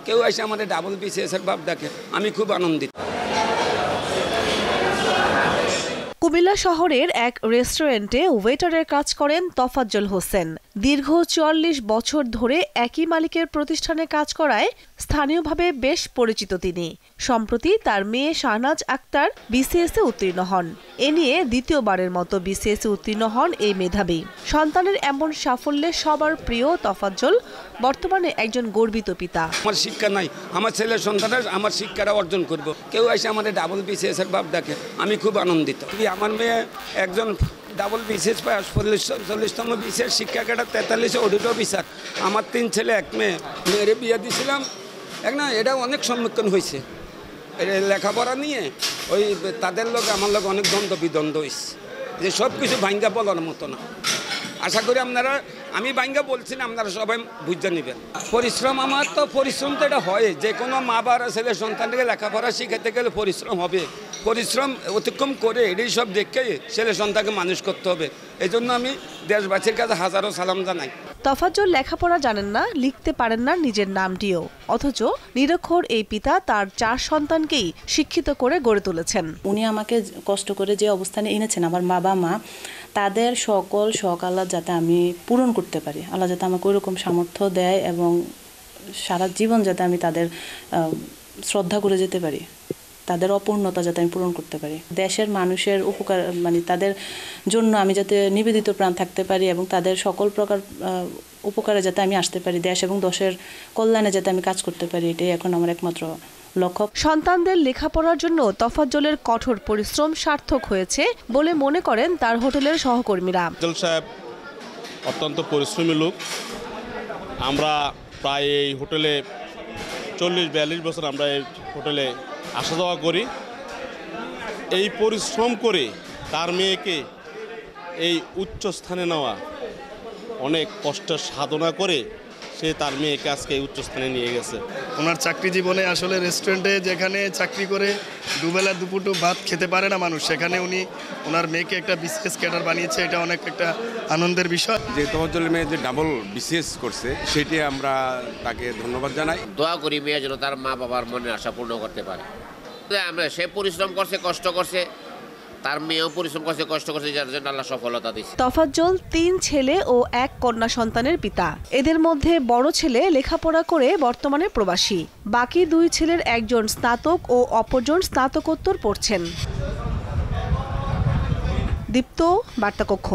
কেউ এসে আমাদের ডাবল বিসিএসের ভাব দেখে, আমি খুব আনন্দিত। কুমিল্লা শহরের এক রেস্টুরেন্টে ওয়েটারের কাজ করেন তফাজ্জল হোসেন। দীর্ঘ ৪৪ বছর ধরে একই মালিকের প্রতিষ্ঠানে কাজ করায় স্থানীয়ভাবে বেশ পরিচিত তিনি। সম্প্রতি তার মেয়ে শাহনাজ আক্তার বিসিএসে উত্তীর্ণ হন। এ নিয়ে দ্বিতীয়বারের মতো বিসিএসে উত্তীর্ণ হন এই মেধাবী। সন্তানের এমন সাফল্যে সবার প্রিয় তফাজ্জল বর্তমানে একজন গর্বিত পিতা। আমার শিক্ষা নাই, আমার ছেলের সন্তানের আমার শিক্ষাটা অর্জন করব। কেউ এসে আমাদের ডাবল বিসিএসের ভাব দেখে, আমি খুব আনন্দিত। আমার মেয়ে একজন ডাবল বিসিএস পাস, 40তম বিসিএস শিক্ষা ক্যাডার, 43 অডিট অফিসার। আমার 3 ছেলে 1 মেয়ে। মেয়েরে বিয়ে দিয়েছিলাম এটা অনেক সম্মুখীন হয়েছে লেখাপড়া নিয়ে। ওই তাদের লোক আমার লোক অনেক দ্বন্দ্ব বিদ্বন্দ্ব হয়েছে, যে সব কিছু ভাঙ্গা বলার মতো না। আশা করি আপনারা, আমি ভাঙ্গা বলছি না, আপনারা সবাই বুঝতে নেবেন। পরিশ্রম, আমার তো পরিশ্রম তো এটা হয়, যে কোনো মা বাবা ছেলে সন্তানকে লেখাপড়া শিখাতে গেলে পরিশ্রম হবে। পরিশ্রম অতিক্রম করে এটাই সব দেখে ছেলে সন্তানকে মানুষ করতে হবে। এই জন্য আমি দেশবাসীর কাছে হাজারো সালাম জানাই। তফাজ্জল লেখাপড়া জানেন না, লিখতে পারেন না নিজের নামটিও, অথচ নিরক্ষর এই পিতা তার 4 সন্তানকেই শিক্ষিত করে গড়ে তুলেছেন। উনি আমাকে কষ্ট করে যে অবস্থানে এনেছেন, আমার বাবা মা, তাদের সকল শখ আল্লাহ যাতে আমি পূরণ করতে পারি, আল্লাহ যাতে আমাকে ওইরকম সামর্থ্য দেয় এবং সারা জীবন যাতে আমি তাদের শ্রদ্ধা করে যেতে পারি, তাদের অপূর্ণতা যাতে আমি পূরণ করতে পারি, দেশের মানুষের উপকার, মানে তাদের জন্য আমি যাতে নিবেদিত প্রাণ থাকতে পারি এবং তাদের সকল প্রকার উপকারে যাতে আমি আসতে পারি, দেশ এবং দেশের কল্যাণে যাতে আমি কাজ করতে পারি, এটাই এখন আমার একমাত্র লক্ষ্য। সন্তানদের লেখাপড়ার জন্য তফাজ্জলের কঠোর পরিশ্রম সার্থক হয়েছে বলে মনে করেন তার হোটেলের সহকর্মীরা। তফাজ্জল সাহেব অত্যন্ত পরিশ্রমী লোক। আমরা প্রায় এই হোটেলে 40-42 বছর আমরা এই হোটেলে আসা যাওয়া করি। এই পরিশ্রম করে তার মেয়েকে এই উচ্চ স্থানে নেওয়া, অনেক কষ্টের সাধনা করে সে তার মেয়েকে আজকে এই উচ্চ স্থানে নিয়ে গেছে। ওনার চাকরি জীবনে আসলে রেস্টুরেন্টে যেখানে চাকরি করে দুবেলা দুপুরটো ভাত খেতে পারে না মানুষ, সেখানে উনি ওনার মেয়েকে একটা বিসিএস ক্যাডার বানিয়েছে, এটা অনেক একটা আনন্দের বিষয়। যে তফাজ্জলের মেয়ে যে ডাবল বিসিএস করছে, সেটি আমরা তাকে ধন্যবাদ জানাই। দোয়া করি মেয়ে যেন তার মা বাবার মনের আশা পূর্ণ করতে পারে। আমরা সে পরিশ্রম করছে, কষ্ট করছে, তার মেয়েও পরিশ্রম করছে, কষ্ট করছে, যার জন্য আল্লাহ সফলতা দিয়েছে। তফাজ্জল 3 ছেলে ও 1 কন্যা সন্তানের পিতা। এদের মধ্যে বড় ছেলে লেখাপড়া করে বর্তমানে প্রবাসী। বাকি 2 ছেলের একজন স্নাতক ও অপরজন স্নাতকোত্তর পড়ছেন। দীপ্ত, বার্তা কক্ষ।